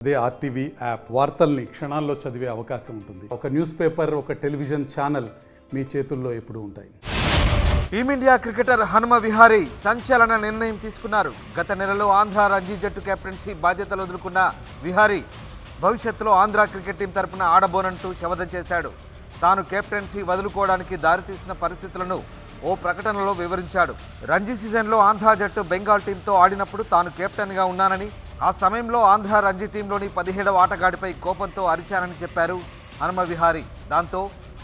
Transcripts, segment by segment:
అదే RTV app వార్తల్ని క్షణాల్లో చదివే అవకాశం ఉంటుంది. ఒక న్యూస్ పేపర్, ఒక టెలివిజన్ ఛానల్ మీ చేతుల్లో ఎప్పుడూ ఉంటాయి. టీమిండియా క్రికెటర్ హనుమ విహారీ సంచలన నిర్ణయం తీసుకున్నారు. గత నెలలో ఆంధ్ర రంజీ జట్టు కెప్టెన్సీ బాధ్యతలు వదులుకున్న విహారీ భవిష్యత్తులో ఆంధ్ర క్రికెట్ టీం తరపున ఆడబోనంటూ శపథం చేశాడు. తాను కెప్టెన్సీ వదులుకోవడానికి దారితీసిన పరిస్థితులను ఓ ప్రకటనలో వివరించాడు. రంజీ సీజన్లో ఆంధ్ర జట్టు బెంగాల్ టీంతో ఆడినప్పుడు తాను కెప్టెన్గా ఉన్నానని, ఆ సమయంలో ఆంధ్ర రంజీ టీంలోని 17వ ఆటగాడిపై కోపంతో అరిచానని చెప్పారు హనుమ విహారీ. దాంతో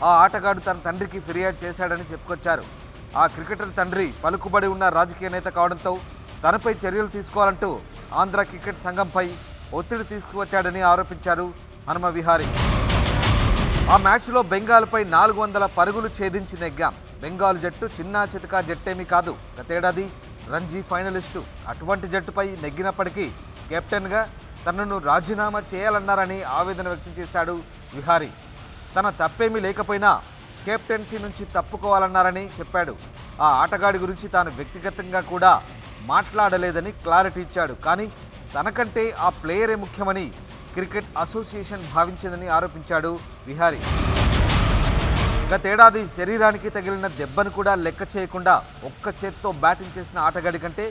ఆ ఆటగాడు తన తండ్రికి ఫిర్యాదు చేశాడని చెప్పుకొచ్చారు. ఆ క్రికెటర్ తండ్రి పలుకుబడి ఉన్న రాజకీయ నేత కావడంతో తనపై చర్యలు తీసుకోవాలంటూ ఆంధ్ర క్రికెట్ సంఘంపై ఒత్తిడి తీసుకువచ్చాడని ఆరోపించారు హనుమ విహారీ. ఆ మ్యాచ్లో బెంగాల్పై 400 పరుగులు ఛేదించి నెగ్గాం. బెంగాల్ జట్టు చిన్నా చితకా జట్టేమీ కాదు. గతేడాది రంజీ ఫైనలిస్టు. అటువంటి జట్టుపై నెగ్గినప్పటికీ కెప్టెన్గా తనను రాజీనామా చేయాలన్నారని ఆవేదన వ్యక్తం చేశాడు విహారీ. తన తప్పేమీ లేకపోయినా కెప్టెన్సీ నుంచి తప్పుకోవాలన్నారని చెప్పాడు. ఆ ఆటగాడి గురించి తాను వ్యక్తిగతంగా కూడా మాట్లాడలేదని క్లారిటీ ఇచ్చాడు. కానీ తనకంటే ఆ ప్లేయరే ముఖ్యమని క్రికెట్ అసోసియేషన్ భావించిందని ఆరోపించాడు విహారీ. గతేడాది శరీరానికి తగిలిన దెబ్బను కూడా లెక్క చేయకుండా ఒక్క చేత్తో బ్యాటింగ్ చేసిన ఆటగాడి కంటే,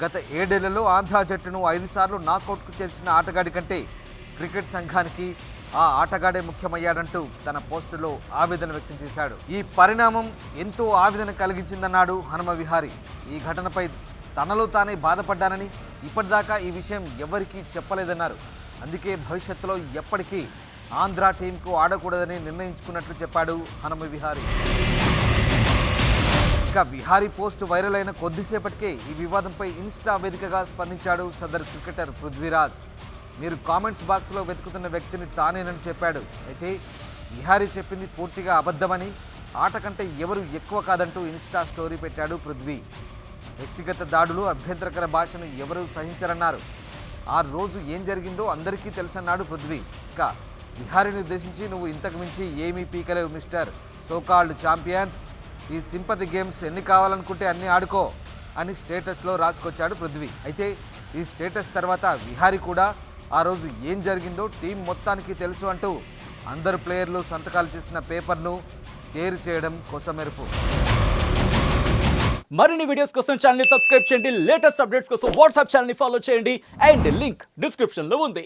గత 7 ఏళ్లలో ఆంధ్ర జట్టును 5 సార్లు నాకౌట్కు చేర్చిన ఆటగాడి కంటే క్రికెట్ సంఘానికి ఆ ఆటగాడే ముఖ్యమయ్యాడంటూ తన పోస్టులో ఆవేదన వ్యక్తం చేశాడు. ఈ పరిణామం ఎంతో ఆవేదన కలిగించిందన్నాడు హనుమ విహారీ. ఈ ఘటనపై తనలో తానే బాధపడ్డానని, ఇప్పటిదాకా ఈ విషయం ఎవరికీ చెప్పలేదన్నారు. అందుకే భవిష్యత్తులో ఎప్పటికీ ఆంధ్ర టీంకు ఆడకూడదని నిర్ణయించుకున్నట్లు చెప్పాడు హనుమ విహారీ. ఇక విహారీ పోస్ట్ వైరల్ అయిన కొద్దిసేపటికే ఈ వివాదంపై ఇన్స్టా వేదికగా స్పందించాడు సదర్ క్రికెటర్ పృథ్వీరాజ్. మీరు కామెంట్స్ బాక్స్లో వెతుకుతున్న వ్యక్తిని తానేనని చెప్పాడు. అయితే విహారీ చెప్పింది పూర్తిగా అబద్ధమని, ఆట కంటే ఎవరు ఎక్కువ కాదంటూ ఇన్స్టా స్టోరీ పెట్టాడు పృథ్వీ. వ్యక్తిగత దాడులు, అభ్యంతరకర భాషను ఎవరూ సహించరన్నారు. ఆ రోజు ఏం జరిగిందో అందరికీ తెలుసన్నాడు పృథ్వీ. ఇక విహారీని ఉద్దేశించి, నువ్వు ఇంతకు మించి ఏమీ పీకలేవు మిస్టర్ సోకాల్డ్ ఛాంపియన్. ఈ సింపతి గేమ్స్ ఎన్ని కావాలనుకుంటే అన్నీ ఆడుకో అని స్టేటస్లో రాసుకొచ్చాడు పృథ్వీ. అయితే ఈ స్టేటస్ తర్వాత విహారీ కూడా ఆ రోజు ఏం జరిగిందో టీం మొత్తానికి తెలుసు అంటూ అందరు ప్లేయర్లు సంతకాలు చేసిన పేపర్ను షేర్ చేయడం కొసమెరుపు. మరిన్ని వీడియోస్ కోసం ఛానల్ ని సబ్స్క్రైబ్ చేయండి. లేటెస్ట్ అప్డేట్స్ కోసం వాట్సాప్ ఛానల్ ని ఫాలో చేయండి. అండ్ లింక్ డిస్క్రిప్షన్ లో ఉంది.